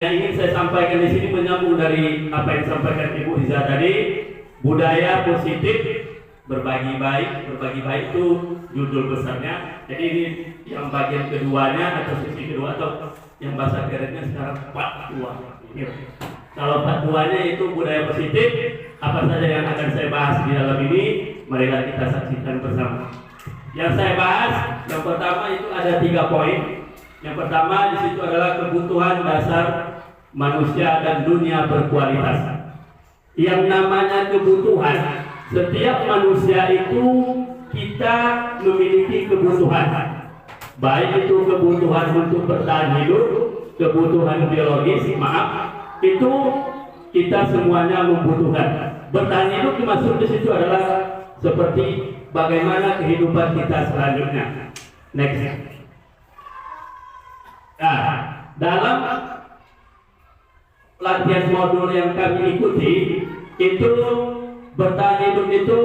Yang ingin saya sampaikan di sini menyambung dari apa yang disampaikan Ibu Iza tadi, budaya positif berbagi baik itu judul besarnya. Jadi ini yang bagian keduanya atau sisi kedua atau yang bahasa kerennya sekarang part 2. Kalau part 2-nya itu budaya positif, apa saja yang akan saya bahas di dalam ini, marilah kita saksikan bersama. Yang saya bahas, yang pertama itu ada 3 poin. Yang pertama di situ adalah kebutuhan dasar manusia dan dunia berkualitas. Yang namanya kebutuhan, setiap manusia itu kita memiliki kebutuhan. Baik itu kebutuhan untuk bertahan hidup, kebutuhan biologis, itu kita semuanya membutuhkan. Bertahan hidup dimaksud di situ adalah seperti bagaimana kehidupan kita selanjutnya. Next. Nah, dalam latihan modul yang kami ikuti, itu bertahan hidup itu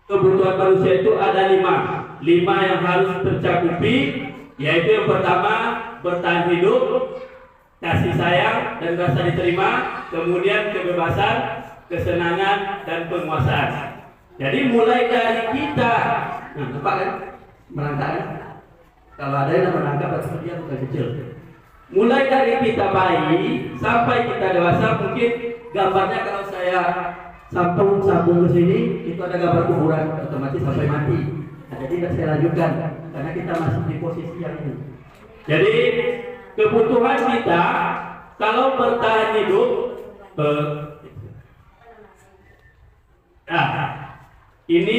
kebutuhan manusia itu ada 5 yang harus tercakupi, yaitu yang pertama bertahan hidup, kasih sayang dan rasa diterima, kemudian kebebasan, kesenangan dan penguasaan. Jadi mulai dari kita, nah nampak kan, merangkak kan? Kalau ada yang menangkap seperti dia bukan kecil. Mulai dari kita bayi sampai kita dewasa, mungkin gambarnya kalau saya sambung ke sini, itu ada gambar kuburan, otomatis sampai mati. Nah, jadi tidak saya lanjutkan karena kita masih di posisi yang ini. Jadi kebutuhan kita kalau bertahan hidup, ini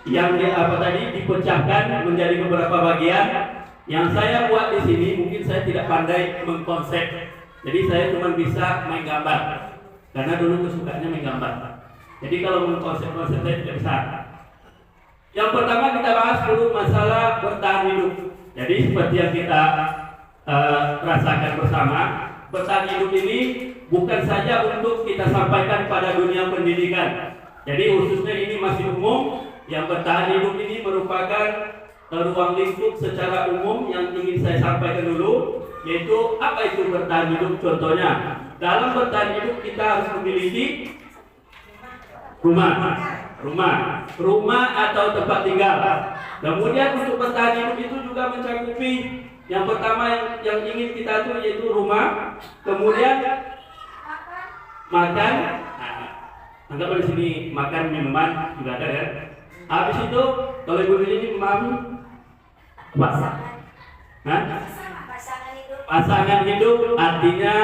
yang dipecahkan menjadi beberapa bagian. Yang saya buat di sini mungkin saya tidak pandai mengkonsep, jadi saya cuma bisa main gambar karena dulu kesukaannya main gambar. Jadi kalau mengkonsep saya tidak bisa. Yang pertama kita bahas dulu masalah bertahan hidup. Jadi seperti yang kita rasakan bersama, bertahan hidup ini bukan saja untuk kita sampaikan pada dunia pendidikan. Jadi khususnya ini masih umum. Yang bertahan hidup ini merupakan ruang lingkup secara umum yang ingin saya sampaikan dulu, yaitu apa itu bertahan hidup. Contohnya, dalam bertahan hidup kita harus memiliki rumah atau tempat tinggal. Kemudian untuk bertahan hidup itu juga mencakupi yang pertama yang ingin kita atur yaitu rumah, kemudian makan. Anggap di sini makan minuman juga ada ya. Habis itu kalau ibu ini memahami pasangan hidup artinya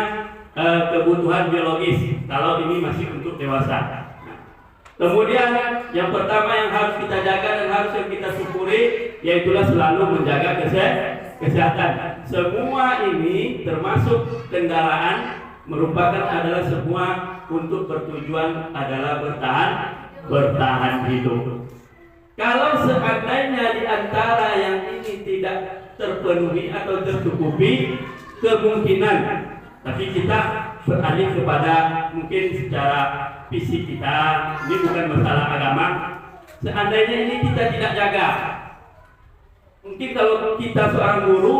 kebutuhan biologis. Kalau ini masih untuk dewasa. Kemudian yang pertama yang harus kita jaga dan harus yang kita syukuri, yaitulah selalu menjaga kesehatan. Semua ini termasuk kendaraan merupakan adalah semua untuk bertujuan adalah bertahan hidup. Kalau seandainya di antara yang ini tidak terpenuhi atau tercukupi, kemungkinan tapi kita beralih kepada mungkin secara fisik kita, ini bukan masalah agama. Seandainya ini kita tidak jaga, mungkin kalau kita seorang guru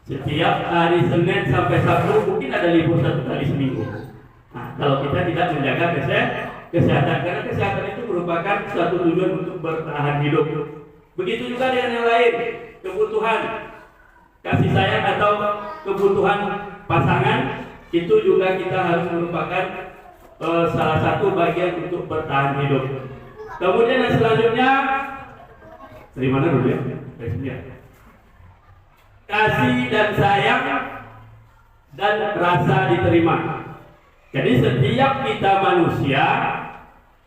setiap hari Senin sampai Sabtu mungkin ada libur 1 kali seminggu. Nah, kalau kita tidak menjaga kesehatan, karena kesehatan itu merupakan suatu tujuan untuk bertahan hidup. Begitu juga dengan yang lain, kebutuhan kasih sayang atau kebutuhan pasangan, itu juga kita harus merupakan salah satu bagian untuk bertahan hidup. Kemudian yang selanjutnya, dari mana dulu ya? Kasih dan sayang dan rasa diterima. Jadi setiap kita manusia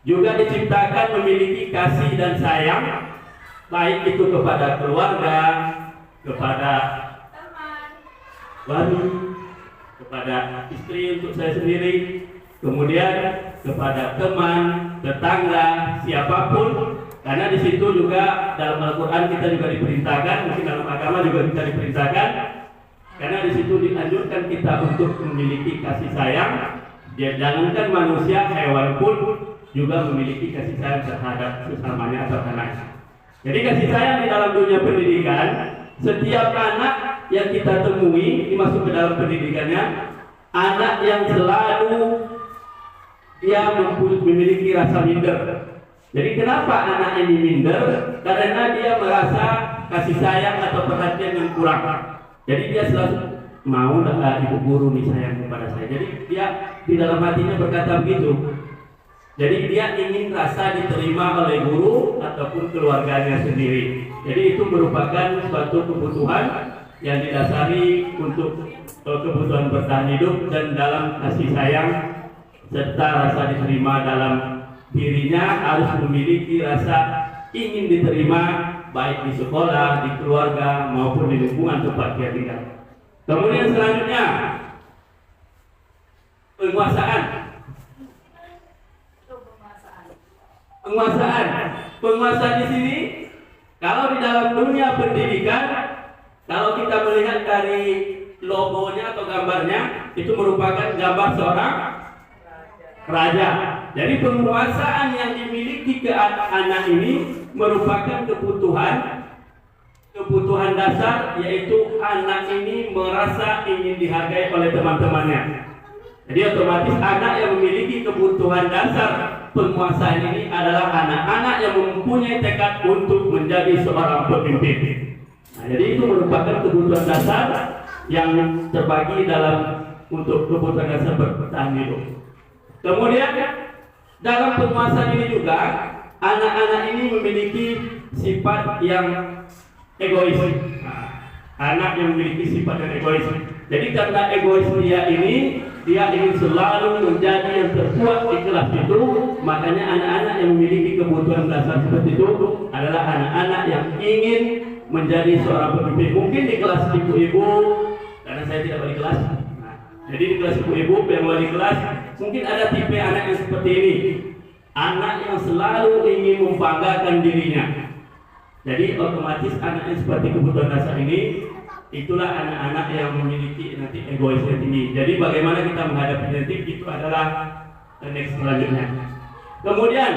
juga diciptakan memiliki kasih dan sayang, baik itu kepada keluarga, kepada suami, kepada istri untuk saya sendiri, kemudian kepada teman, tetangga, siapapun. Karena di situ juga dalam Al-Quran kita juga diperintahkan, mungkin dalam agama juga kita diperintahkan, karena di situ dianjurkan kita untuk memiliki kasih sayang. Jangankan manusia, hewan pun juga memiliki kasih sayang terhadap sesamanya atau anaknya. Jadi kasih sayang di dalam dunia pendidikan, setiap anak yang kita temui dimasuk ke dalam pendidikannya, anak yang selalu dia memiliki rasa minder. Jadi kenapa anak ini minder? Karena dia merasa kasih sayang atau perhatian yang kurang. Jadi dia selalu mau ibu guru nih sayang kepada saya. Jadi dia di dalam hatinya berkata begitu. Jadi dia ingin rasa diterima oleh guru ataupun keluarganya sendiri. Jadi itu merupakan suatu kebutuhan yang didasari untuk kebutuhan bertahan hidup dan dalam kasih sayang serta rasa diterima dalam dirinya harus memiliki rasa ingin diterima baik di sekolah, di keluarga maupun di lingkungan tempat dia tinggal. Kemudian selanjutnya penguasaan. Penguasaan di sini kalau di dalam dunia pendidikan, kalau kita melihat dari logonya atau gambarnya, itu merupakan gambar seorang raja. Jadi penguasaan yang dimiliki ke anak ini merupakan kebutuhan dasar, yaitu anak ini merasa ingin dihargai oleh teman-temannya. Jadi otomatis anak yang memiliki kebutuhan dasar penguasaan ini adalah anak-anak yang mempunyai tekad untuk menjadi seorang pemimpin. Nah, jadi itu merupakan kebutuhan dasar yang terbagi dalam untuk kebutuhan dasar bertahan hidup. Kemudian dalam penguasaan ini juga anak-anak ini memiliki sifat yang egois. Nah, anak yang memiliki sifat yang egois. Jadi karena egois dia ingin selalu menjadi yang terkuat di kelas itu, makanya anak-anak yang memiliki kebutuhan dasar seperti itu adalah anak-anak yang ingin menjadi seorang pemimpin. Mungkin di kelas ibu-ibu, karena saya tidak wali kelas. Nah, jadi di kelas ibu-ibu yang wali kelas, mungkin ada tipe anak yang seperti ini. Anak yang selalu ingin membanggakan dirinya. Jadi otomatis anak yang seperti kebutuhan dasar ini, itulah anak-anak yang memiliki nanti egois yang tinggi. Jadi bagaimana kita menghadapi nanti itu adalah next selanjutnya. Kemudian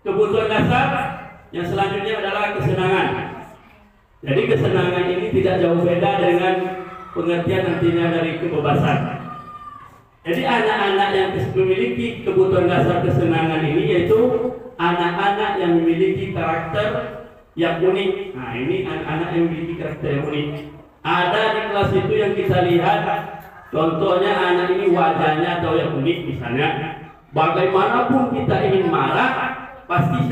kebutuhan dasar yang selanjutnya adalah kesenangan. Jadi kesenangan ini tidak jauh beda dengan pengertian nantinya dari kebebasan. Jadi anak-anak yang memiliki kebutuhan dasar kesenangan ini yaitu anak-anak yang memiliki karakter yang unik. Nah, ini anak-anak yang memiliki karakter yang unik. Ada di kelas itu yang kita lihat, contohnya anak ini wajahnya atau yang unik misalnya. Bagaimanapun kita ingin marah, pasti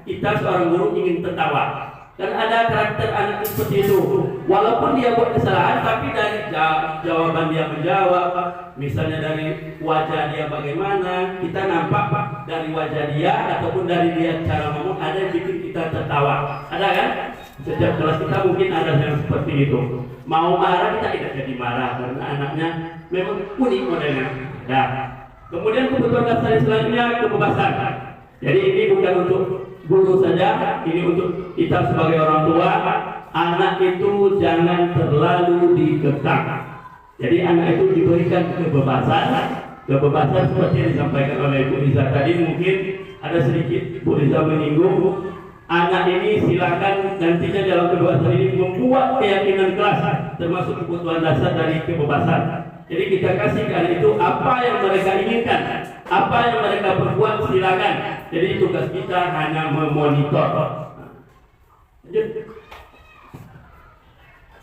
kita seorang guru ingin tertawa. Dan ada karakter anak seperti itu. Walaupun dia buat kesalahan, tapi dari jawaban dia menjawab, misalnya dari wajah dia bagaimana, kita nampak dari wajah dia ataupun dari dia cara ngomong ada yang bikin kita tertawa. Ada kan? Setiap kelas kita mungkin ada yang seperti itu. Mau marah kita tidak jadi marah karena anaknya memang unik modelnya. Nah, kemudian kebutuhan dasar selanjutnya kebebasan. Jadi ini bukan untuk guru saja, ini untuk kita sebagai orang tua. Anak itu jangan terlalu dikekang. Jadi anak itu diberikan kebebasan seperti yang disampaikan oleh Bu Liza tadi. Mungkin ada sedikit Bu Liza menyinggung, anak ini silakan nantinya dalam kebebasan ini membuat keyakinan kelas, termasuk kebutuhan dasar dari kebebasan. Jadi kita kasih ke anak itu apa yang mereka inginkan, apa yang mereka perbuat silakan. Jadi tugas kita hanya memonitor.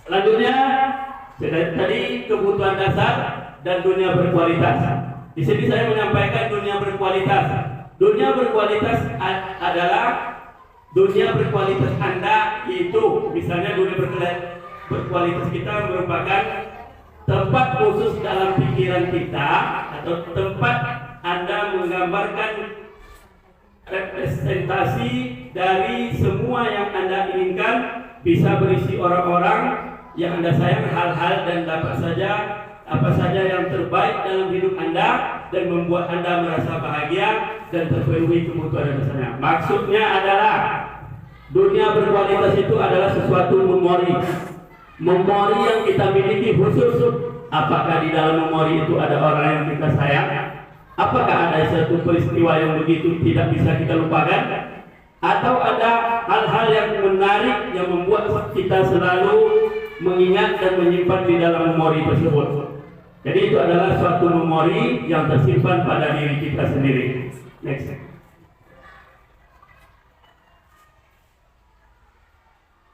Selanjutnya tadi kebutuhan dasar dan dunia berkualitas. Di sini saya menyampaikan dunia berkualitas. Dunia berkualitas adalah dunia berkualitas Anda itu, misalnya dunia berkualitas kita merupakan tempat khusus dalam pikiran kita atau tempat Anda menggambarkan representasi dari semua yang Anda inginkan, bisa berisi orang-orang yang Anda sayang, hal-hal dan apa saja yang terbaik dalam hidup Anda dan membuat Anda merasa bahagia dan terpenuhi kebutuhan dasarnya. Maksudnya adalah dunia berkualitas itu adalah sesuatu memori yang kita miliki khusus. Apakah di dalam memori itu ada orang yang kita sayang? Apakah ada satu peristiwa yang begitu tidak bisa kita lupakan? Atau ada hal-hal yang menarik yang membuat kita selalu mengingat dan menyimpan di dalam memori tersebut. Jadi itu adalah suatu memori yang tersimpan pada diri kita sendiri. Next.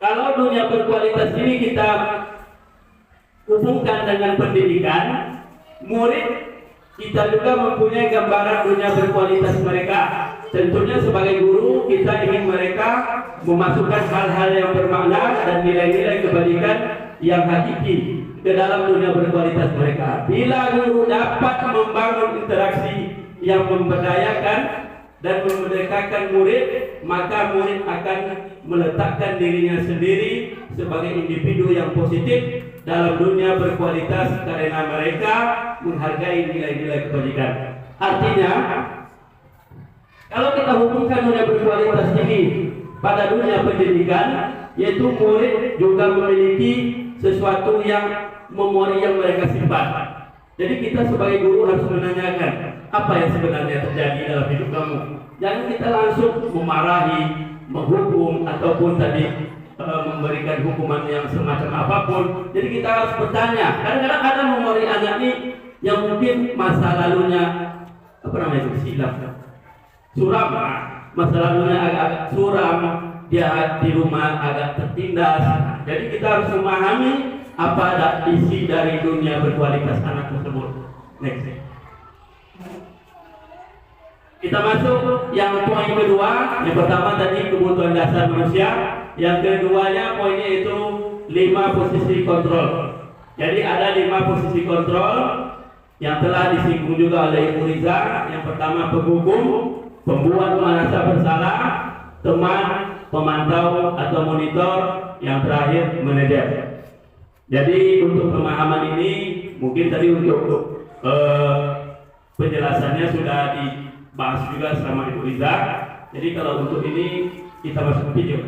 Kalau dunia berkualitas ini kita hubungkan dengan pendidikan, murid kita juga mempunyai gambaran dunia berkualitas mereka. Tentunya sebagai guru kita ingin mereka memasukkan hal-hal yang bermakna dan nilai-nilai kebaikan yang hakiki ke dalam dunia berkualitas mereka. Bila guru dapat membangun interaksi yang memberdayakan dan memerdekakan murid, maka murid akan meletakkan dirinya sendiri sebagai individu yang positif dalam dunia berkualitas karena mereka menghargai nilai-nilai kebajikan. Artinya, kalau kita hubungkan dunia berkualitas ini pada dunia pendidikan, yaitu murid juga memiliki sesuatu yang memori yang mereka simpan. Jadi kita sebagai guru harus menanyakan apa yang sebenarnya terjadi dalam hidup kamu. Jangan kita langsung memarahi, menghukum ataupun tadi memberikan hukuman yang semacam apapun. Jadi kita harus bertanya. Kadang-kadang ada memori anak ini yang mungkin masa lalunya silap, suram, masa lalunya agak suram, dia di rumah agak tertindas. Jadi kita harus memahami apa isi dari dunia berkualitas anak tersebut. Next. Kita masuk yang poin kedua. Yang pertama tadi kebutuhan dasar manusia. Yang keduanya poinnya itu 5 posisi kontrol. Jadi ada 5 posisi kontrol yang telah disinggung juga oleh Ibu Riza. Yang pertama penghukum, pembuat merasa bersalah, teman, pemantau atau monitor, yang terakhir manajer. Jadi untuk pemahaman ini mungkin tadi untuk penjelasannya sudah dibahas juga sama Ibu Riza. Jadi kalau untuk ini kita masuk video.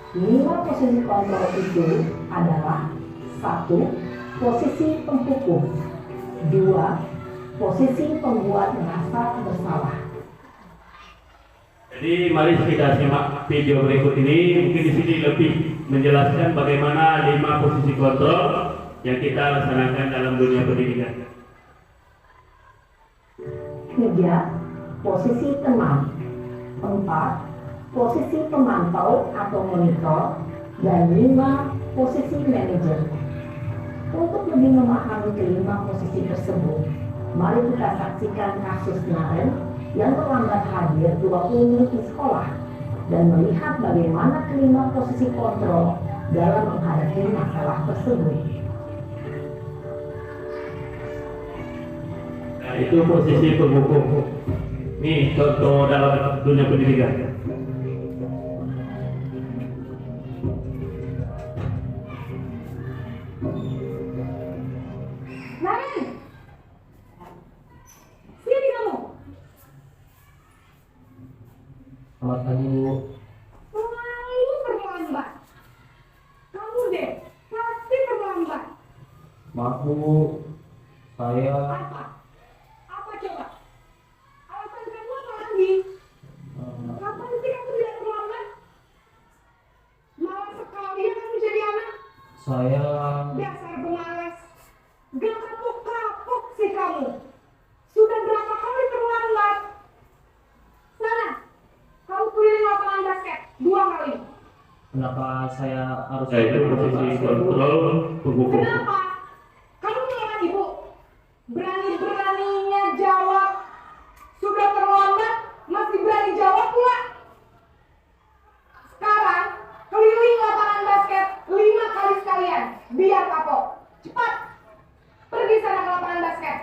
Lima posisi kontrol itu adalah: 1. Posisi penghukum, 2. Posisi pembuat merasa bersalah. Jadi mari kita simak video berikut ini. Mungkin di sini lebih menjelaskan bagaimana 5 posisi kontrol yang kita laksanakan dalam dunia pendidikan. 3. Posisi teman, 4. Posisi pemantau atau monitor, dan 5. Posisi manajer. Untuk lebih memahami kelima posisi tersebut, mari kita saksikan kasus Naren yang terlambat hadir 20 menit di sekolah dan melihat bagaimana kelima posisi kontrol dalam menghadapi masalah tersebut. Nah, itu posisi penghukum. Ini contoh dalam dunia pendidikan. Selamat pagi Maaf Bu, saya Apa? Apa coba? Alasan kamu apa lagi? Kapan sih kamu tidak terlambat? Malas sekali ya kamu jadi anak. saya Dasar pemalas. Gak kapok-kapok sih kamu. Sudah berapa kali terlambat? Sana, kamu keliling lapangan basket 2 kali. kenapa saya harus Itu posisi kontrol penghukum. Kenapa? Kamu melawan ibu. Berani-beraninya jawab. Sudah terlambat, masih berani jawab pula. Sekarang, keliling lapangan basket 5 kali sekalian. Biar kapok. Cepat. Pergi sana ke lapangan basket.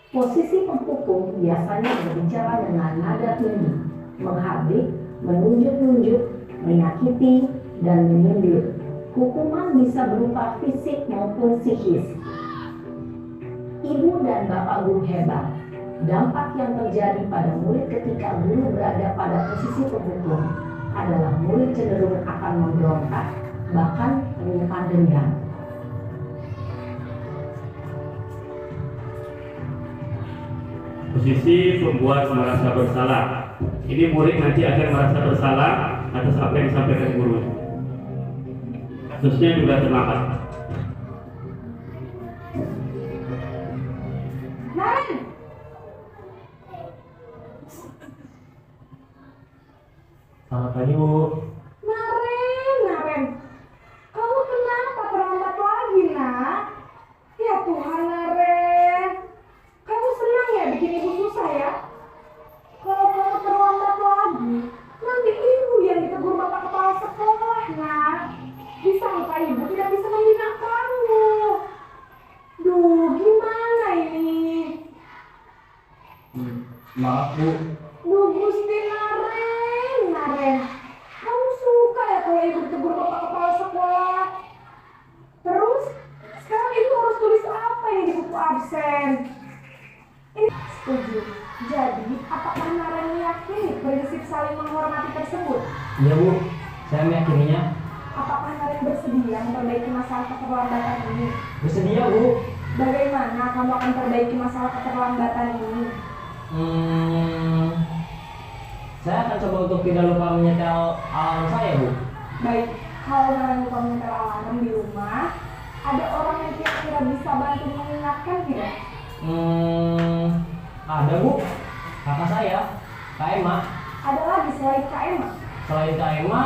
Posisi penghukum biasanya berbicara dengan nada tinggi, menghardik, menunjuk-nunjuk, menyakiti, dan menyindir. Hukuman bisa berupa fisik maupun psikis. Ibu dan bapak guru hebat. Dampak yang terjadi pada murid ketika guru berada pada posisi penghukum adalah murid cenderung akan memberontak, bahkan menyimpan dendam. Posisi pembuat merasa bersalah. Ini murid nanti akan merasa bersalah atas apa yang disampaikan guru. Kasusnya juga terlambat. Naren! selamat pagi Bu. Naren, kamu kenapa terlambat lagi, nak? Ya Tuhan, Naren, kamu senang ya bikin ibu susah ya? Kalau kamu terlambat lagi, nanti ibu yang ditegur bapak kepala sekolah, nak. Disangka ibu tidak bisa membina kamu. Duh, gimana ini? Maaf Bu, Duh, Gusti Naren, kamu suka ya kalau ibu ditegur bapak kepala sekolah? Terus, sekarang ibu harus tulis apa yang di buku absen? Ini setuju. Jadi, apakah Naren meyakini prinsip saling menghormati tersebut? iya Bu, saya meyakininya. Apakah Naren bersedia memperbaiki masalah keterlambatan ini? Bersedia Bu. Bagaimana kamu akan perbaiki masalah keterlambatan ini? Saya akan coba untuk tidak lupa menyetel alarm saya Bu. Baik, kalau Naren lupa menyetel alarm di rumah, ada orang yang kira-kira bisa bantu mengingatkan tidak? Ada Bu, kakak saya, Kak Emma. Ada lagi selain Kak Emma? Selain Kak Emma,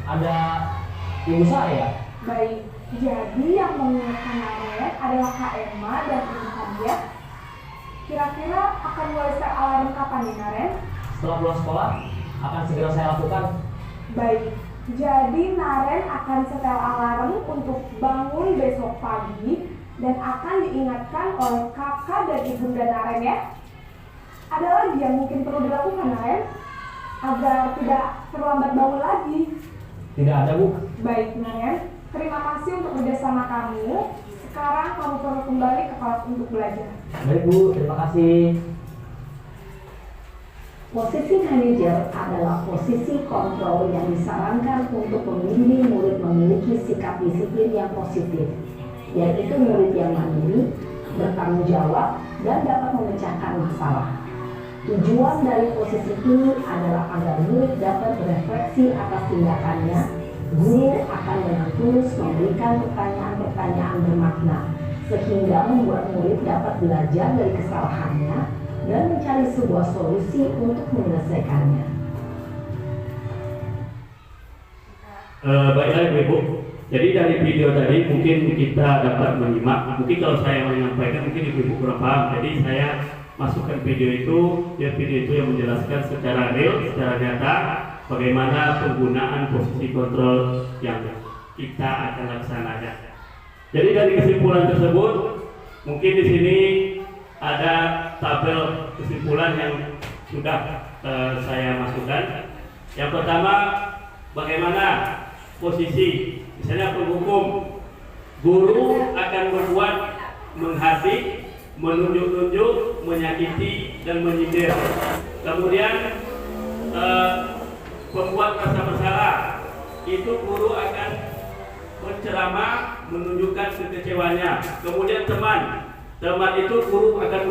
ada ibu saya. Baik, jadi yang mengingatkan Naren adalah Kak Emma dan ibu Hadia. Kira-kira akan mulai set alarm kapan nih, Naren? Setelah pulang sekolah, akan segera saya lakukan. Baik, jadi Naren akan setel alarm untuk bangun besok pagi dan akan diingatkan oleh kakak dan ibunda Naren ya. Ada lagi yang mungkin perlu dilakukan, Naren, agar tidak terlambat bangun lagi. Tidak ada Bu. Baik, Naren, terima kasih untuk kerjasama kamu. Sekarang kamu perlu kembali ke kelas untuk belajar. Baik Bu, terima kasih. Posisi manajer adalah posisi kontrol yang disarankan untuk membimbing murid memiliki sikap disiplin yang positif, yaitu murid yang mandiri, bertanggung jawab, dan dapat memecahkan masalah. Tujuan dari posisi ini adalah agar murid dapat berefleksi atas tindakannya. Guru akan dengan tulus memberikan pertanyaan-pertanyaan bermakna, sehingga membuat murid dapat belajar dari kesalahannya dan mencari sebuah solusi untuk menyelesaikannya. Baiklah Ibu. Jadi dari video tadi mungkin kita dapat menyimak. Mungkin kalau saya menyampaikan mungkin Ibu kurang paham. Jadi saya masukkan video itu, biar video itu yang menjelaskan secara real, secara nyata bagaimana penggunaan posisi kontrol yang kita akan laksanakan. Jadi dari kesimpulan tersebut, mungkin di sini ada tabel kesimpulan yang sudah saya masukkan. Yang pertama, bagaimana posisi, misalnya penghukum, guru akan berbuat menghardik, menunjuk-nunjuk, menyakiti, dan menyindir. Kemudian pembuat rasa bersalah, itu guru akan berceramah menunjukkan kekecewanya. Kemudian teman itu guru akan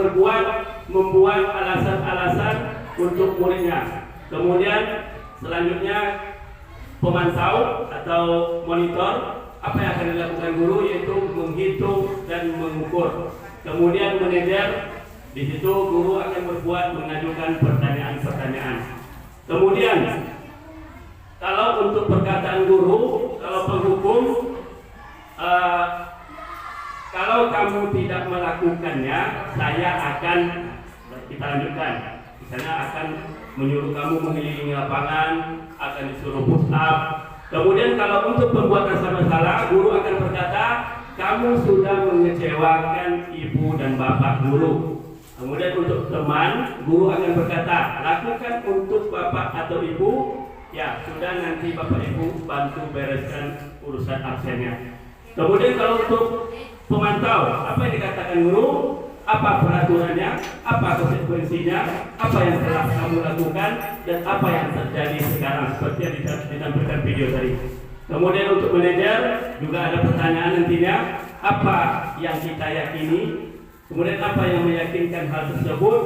membuat alasan-alasan untuk muridnya. Kemudian selanjutnya pemantau atau monitor, apa yang akan dilakukan guru yaitu menghitung dan mengukur. Kemudian manajer, di situ guru akan mengajukan pertanyaan-pertanyaan. Kemudian kalau untuk perkataan guru, kalau penghukum, kalau kamu tidak melakukannya, saya akan, kita lanjutkan, misalnya akan menyuruh kamu mengelilingi lapangan, akan disuruh push up. Kemudian kalau untuk pembuatan salah, guru akan berkata, kamu sudah mengecewakan ibu dan bapak guru. Kemudian untuk teman, guru akan berkata, lakukan untuk bapak atau ibu, ya sudah, nanti bapak ibu bantu bereskan urusan absennya. Kemudian kalau untuk pemantau, apa yang dikatakan guru, apa peraturannya, apa konsekuensinya, apa yang telah kamu lakukan, dan apa yang terjadi sekarang, seperti yang ditampilkan video tadi. Kemudian untuk manajer juga ada pertanyaan nantinya, apa yang kita yakini, kemudian apa yang meyakinkan hal tersebut.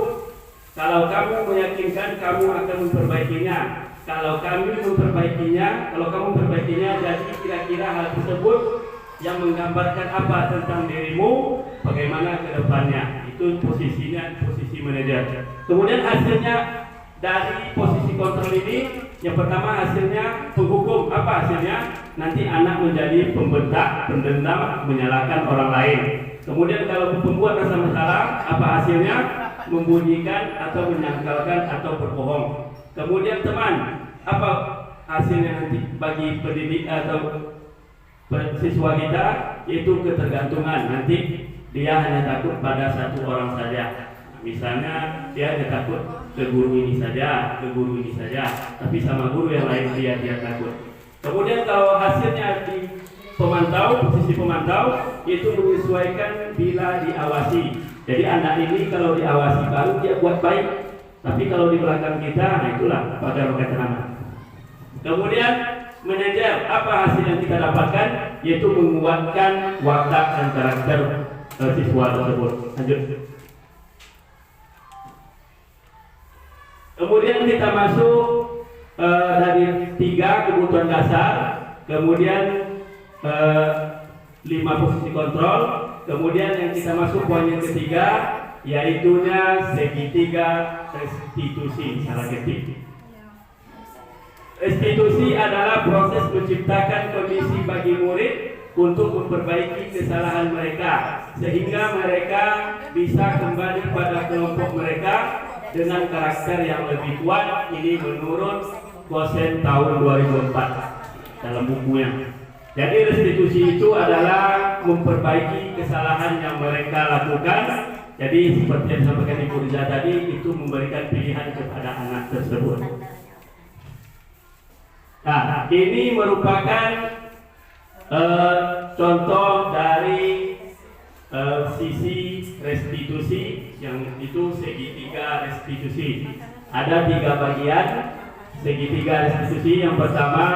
Kalau kamu meyakinkan, kamu akan memperbaikinya. Kalau kamu memperbaikinya, jadi kira-kira hal tersebut yang menggambarkan apa tentang dirimu, bagaimana ke depannya. Itu posisinya, posisi manajer. Kemudian hasilnya dari posisi kontrol ini, yang pertama hasilnya penghukum. Apa hasilnya? Nanti anak menjadi pembentak, pendendam, menyalahkan orang lain. Kemudian kalau pembuat rasa masalah, apa hasilnya? Membunyikan atau menyangkalkan atau berbohong. Kemudian teman, apa hasilnya nanti bagi pendidik atau siswa kita? Yaitu ketergantungan. Nanti dia hanya takut pada satu orang saja. Misalnya dia hanya takut ke guru ini saja, tapi sama guru yang lain dia takut. Kemudian kalau hasilnya di pemantau, posisi pemantau itu menyesuaikan bila diawasi. Jadi anak ini kalau diawasi baru dia buat baik, tapi kalau di belakang kita, nah itulah pada roket nama. Kemudian manajer, apa hasil yang kita dapatkan? Yaitu menguatkan watak dan karakter siswa tersebut. Lanjut. Kemudian kita masuk dari 3 kebutuhan dasar, kemudian 5 posisi kontrol, kemudian yang kita masuk poin yang ketiga, yaitunya segitiga restitusi. Salah ketik. Restitusi adalah proses menciptakan kondisi bagi murid untuk memperbaiki kesalahan mereka, sehingga mereka bisa kembali pada kelompok mereka dengan karakter yang lebih kuat. Ini menurut Gosen tahun 2004 dalam bukunya. Jadi restitusi itu adalah memperbaiki kesalahan yang mereka lakukan. Jadi seperti yang disampaikan Ibu Riza tadi, itu memberikan pilihan kepada anak tersebut. Nah, ini merupakan contoh dari sisi restitusi, yang itu segitiga restitusi. Ada 3 bagian segitiga restitusi. Yang pertama,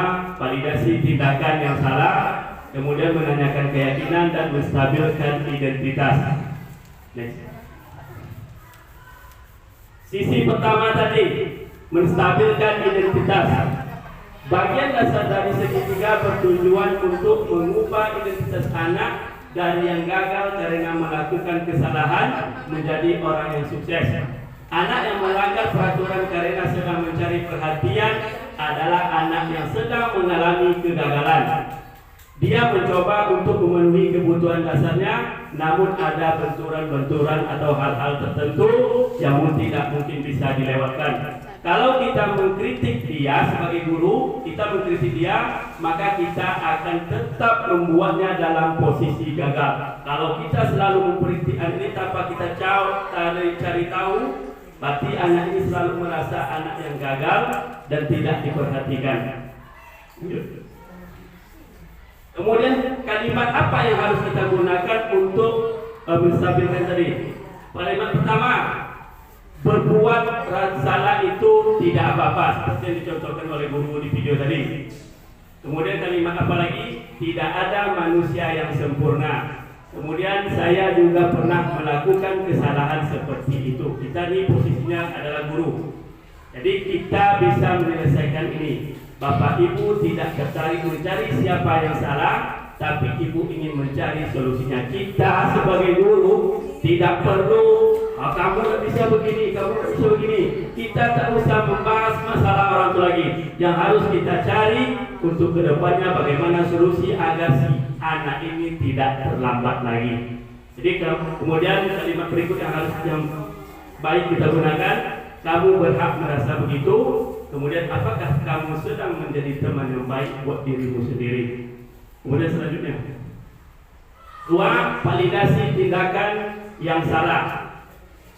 validasi tindakan yang salah, kemudian menanyakan keyakinan dan menstabilkan identitas. Next. Sisi pertama tadi, menstabilkan identitas. Bagian dasar dari segitiga bertujuan untuk mengubah identitas anak dari yang gagal karena melakukan kesalahan menjadi orang yang sukses. Anak yang melanggar peraturan karena sedang mencari perhatian adalah anak yang sedang mengalami kegagalan. Dia mencoba untuk memenuhi kebutuhan dasarnya, namun ada benturan-benturan atau hal-hal tertentu yang tidak mungkin bisa dilewatkan. Kalau kita mengkritik dia sebagai guru, kita mengkritik dia, maka kita akan tetap membuatnya dalam posisi gagal. Kalau kita selalu mengkritik anak ini tanpa kita cari tahu, berarti anak ini selalu merasa anak yang gagal dan tidak diperhatikan. Kemudian kalimat apa yang harus kita gunakan untuk menstabilkan tadi? Kalimat pertama, berbuat salah itu tidak apa-apa, seperti yang dicontohkan oleh guru di video tadi. Kemudian kalimat apa lagi? tidak ada manusia yang sempurna. Kemudian saya juga pernah melakukan kesalahan seperti itu. Kita ini posisinya adalah guru. Jadi kita bisa menyelesaikan ini. Bapak Ibu tidak tertarik mencari siapa yang salah, tapi Ibu ingin mencari solusinya. Kita sebagai guru tidak perlu kamu tidak bisa begini, kamu tidak bisa begini. Kita tak usah membahas masalah orang itu lagi. Yang harus kita cari untuk kedepannya bagaimana solusi agar si anak ini tidak terlambat lagi. Jadi kemudian kalimat berikut yang baik kita gunakan. Kamu berhak merasa begitu. Kemudian apakah kamu sedang menjadi teman yang baik buat dirimu sendiri? Kemudian selanjutnya, 2. Validasi tindakan yang salah.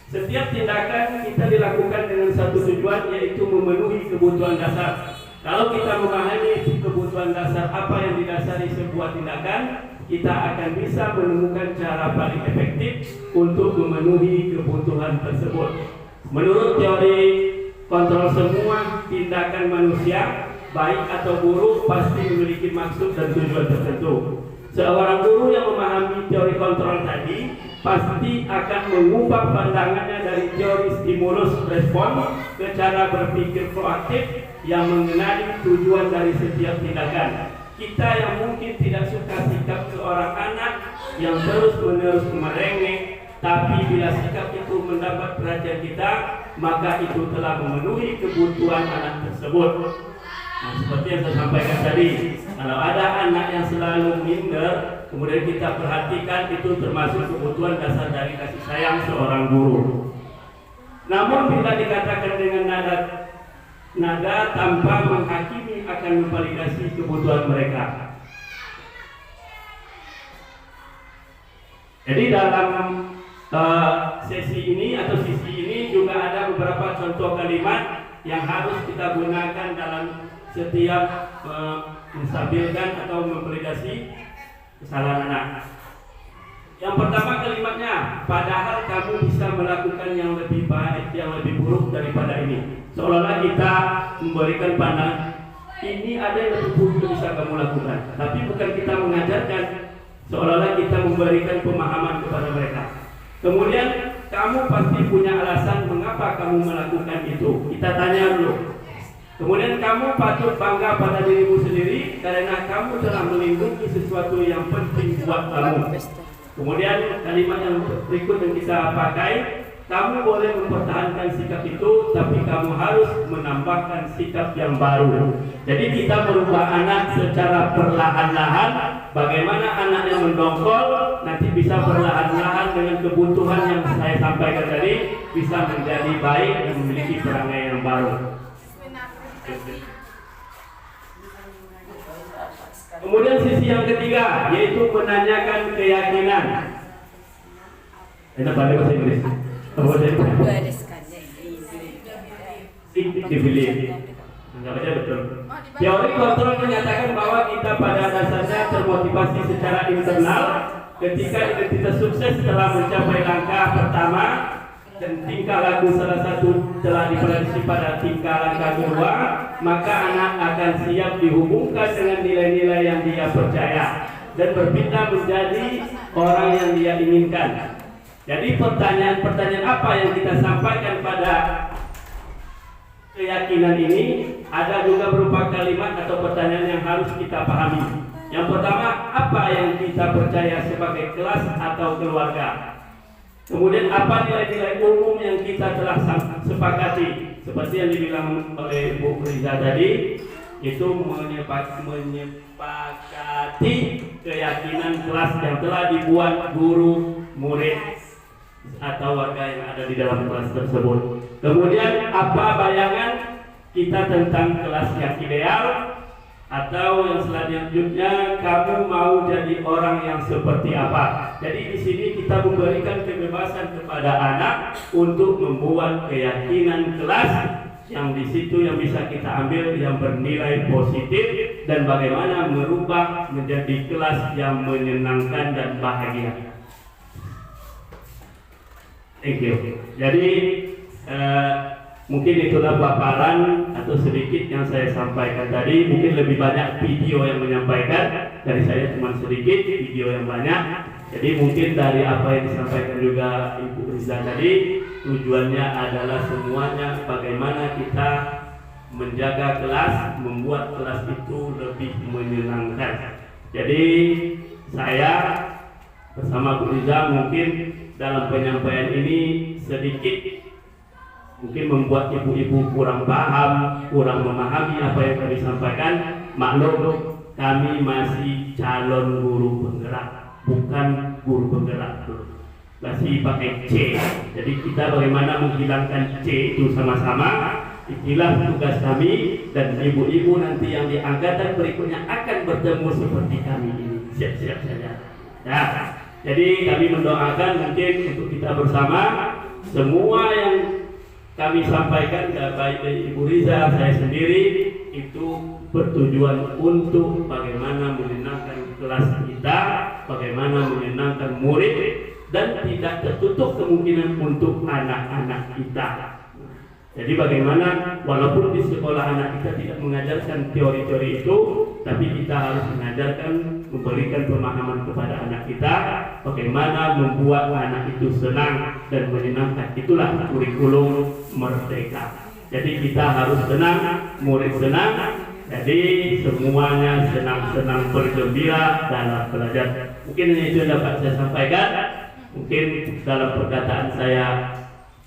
Setiap tindakan kita dilakukan dengan satu tujuan, yaitu memenuhi kebutuhan dasar. Kalau kita memahami kebutuhan dasar apa yang didasari sebuah tindakan, kita akan bisa menemukan cara paling efektif untuk memenuhi kebutuhan tersebut. Menurut teori kontrol, semua tindakan manusia, baik atau buruk, pasti memiliki maksud dan tujuan tertentu. Seorang guru yang memahami teori kontrol tadi pasti akan mengubah pandangannya dari teori stimulus respon ke cara berpikir proaktif yang mengenali tujuan dari setiap tindakan. Kita yang mungkin tidak suka sikap seorang anak yang terus-menerus merengek, tapi bila sikap itu mendapat perhatian kita, maka itu telah memenuhi kebutuhan anak tersebut. Nah, seperti yang saya sampaikan tadi, kalau ada anak yang selalu minder, kemudian kita perhatikan, itu termasuk kebutuhan dasar dari kasih sayang seorang guru. Namun bila dikatakan dengan nada tanpa menghakimi akan memvalidasi kebutuhan mereka. Jadi dalam sesi ini atau sisi ini juga ada beberapa contoh kalimat yang harus kita gunakan dalam setiap menstabilkan atau memvalidasi kesalahan anak. Yang pertama kalimatnya, padahal kamu bisa melakukan yang lebih baik, yang lebih buruk daripada ini. Seolah-olah kita memberikan pandangan, ini ada yang lebih buruk yang bisa kamu lakukan. Tapi bukan kita mengajarkan, seolah-olah kita memberikan pemahaman kepada mereka. Kemudian kamu pasti punya alasan mengapa kamu melakukan itu. Kita tanya dulu. Kemudian kamu patut bangga pada dirimu sendiri karena kamu telah melindungi sesuatu yang penting buat kamu. Kemudian kalimat yang berikut yang kita pakai, kamu boleh mempertahankan sikap itu, tapi kamu harus menambahkan sikap yang baru. Jadi kita merubah anak secara perlahan-lahan. Bagaimana anak yang mendongkol nanti bisa perlahan-lahan dengan kebutuhan yang saya sampaikan tadi bisa menjadi baik dan memiliki perangai yang baru. Kemudian sisi yang ketiga, yaitu menanyakan keyakinan. Enak pada bahasa Inggris. Betul. Teori kontrol menyatakan bahwa kita pada dasarnya termotivasi secara internal ketika identitas sukses telah mencapai langkah pertama dan tingkah laku salah satu telah diprediksi pada tingkah langkah kedua, maka anak akan siap dihubungkan dengan nilai-nilai yang dia percaya dan berpindah menjadi orang yang dia inginkan. Jadi pertanyaan-pertanyaan apa yang kita sampaikan pada keyakinan ini ada juga berupa kalimat atau pertanyaan yang harus kita pahami. Yang pertama, apa yang kita percaya sebagai kelas atau keluarga? Kemudian apa nilai-nilai umum yang kita telah sepakati? Seperti yang dibilang oleh Bu Riza tadi, itu menyepakati keyakinan kelas yang telah dibuat guru, murid, atau warga yang ada di dalam kelas tersebut. Kemudian apa bayangan kita tentang kelas yang ideal, atau yang selanjutnya kamu mau jadi orang yang seperti apa. Jadi di sini kita memberikan kebebasan kepada anak untuk membuat keyakinan kelas yang di situ yang bisa kita ambil yang bernilai positif dan bagaimana merubah menjadi kelas yang menyenangkan dan bahagia. Thank you. Jadi Mungkin itulah paparan atau sedikit yang saya sampaikan tadi. Mungkin lebih banyak video yang menyampaikan, dari saya cuma sedikit, video yang banyak. Jadi mungkin dari apa yang disampaikan juga Ibu Riza tadi, tujuannya adalah semuanya bagaimana kita menjaga kelas, membuat kelas itu lebih menyenangkan. Jadi saya bersama Bu Riza mungkin dalam penyampaian ini sedikit mungkin membuat ibu-ibu kurang paham, kurang memahami apa yang kami sampaikan. Maklum, kami masih calon guru penggerak, bukan guru penggerak dulu. Masih pakai C. Jadi kita bagaimana menghilangkan C itu sama-sama. Inilah tugas kami, dan ibu-ibu nanti yang di angkatan berikutnya akan bertemu seperti kami ini. Siap-siap saja. Ya. Jadi kami mendoakan mungkin untuk kita bersama semua yang kami sampaikan, baik dari Ibu Riza, saya sendiri, itu bertujuan untuk bagaimana menyenangkan kelas kita, bagaimana menyenangkan murid, dan tidak tertutup kemungkinan untuk anak-anak kita. Jadi bagaimana walaupun di sekolah anak kita tidak mengajarkan teori-teori itu, tapi kita harus mengajarkan, memberikan pemahaman kepada anak kita bagaimana membuat anak itu senang dan menyenangkan. Itulah kurikulum merdeka. Jadi kita harus senang, murid senang, jadi semuanya senang-senang bergembira dalam belajar. Mungkin itu yang dapat saya sampaikan. Mungkin dalam perkataan saya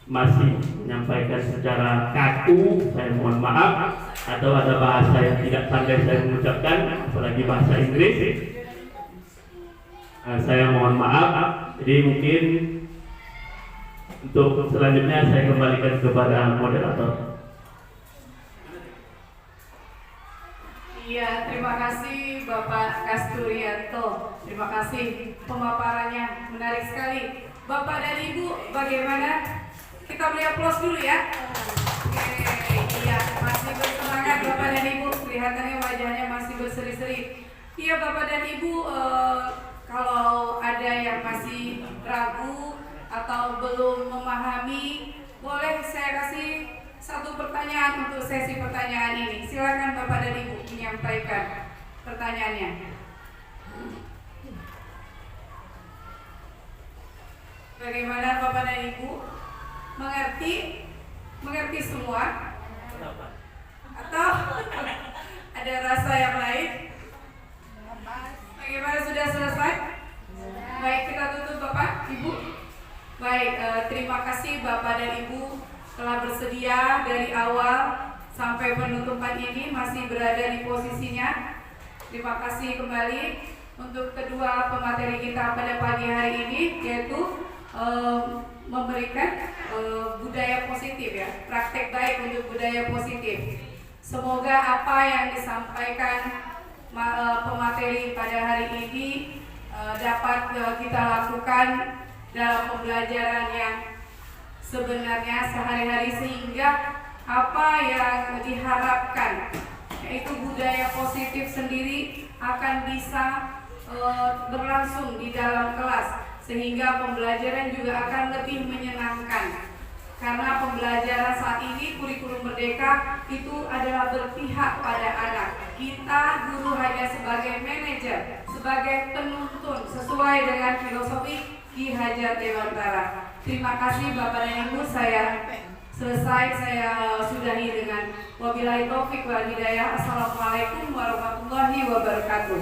masih menyampaikan secara kaku, saya mohon maaf, atau ada bahasa yang tidak pandai saya mengucapkan, apalagi bahasa Inggris, saya mohon maaf. Jadi mungkin untuk selanjutnya saya kembalikan kepada moderator. Iya, terima kasih Bapak Kasturianto. Terima kasih pemaparannya, menarik sekali. Bapak dan Ibu, bagaimana? Kita beri aplaus dulu ya. Oke, iya, masih bersemangat Bapak dan Ibu. Kelihatannya wajahnya masih berseri-seri. Iya Bapak dan Ibu, kalau ada yang masih ragu atau belum memahami, boleh saya kasih satu pertanyaan untuk sesi pertanyaan ini. Silakan Bapak dan Ibu menyampaikan pertanyaannya. Bagaimana Bapak dan Ibu? Mengerti semua? Atau ada rasa yang lain? Bagaimana, sudah selesai? Baik, kita tutup Bapak, Ibu. Baik, terima kasih Bapak dan Ibu telah bersedia dari awal sampai penutupan ini masih berada di posisinya. Terima kasih kembali untuk kedua pemateri kita pada pagi hari ini, yaitu memberikan budaya positif ya, praktek baik untuk budaya positif. Semoga apa yang disampaikan pemateri pada hari ini dapat kita lakukan dalam pembelajaran yang sebenarnya sehari-hari, sehingga apa yang diharapkan, yaitu budaya positif sendiri, akan bisa berlangsung di dalam kelas, sehingga pembelajaran juga akan lebih menyenangkan. Karena pembelajaran saat ini, kurikulum merdeka itu adalah berpihak pada anak. Kita guru hanya sebagai manajer, sebagai penuntun sesuai dengan filosofi Ki Hajar Dewantara. Terima kasih Bapak dan Ibu, saya selesai, saya sudahi dengan wabillahi taufik wal hidayah. Assalamualaikum warahmatullahi wabarakatuh.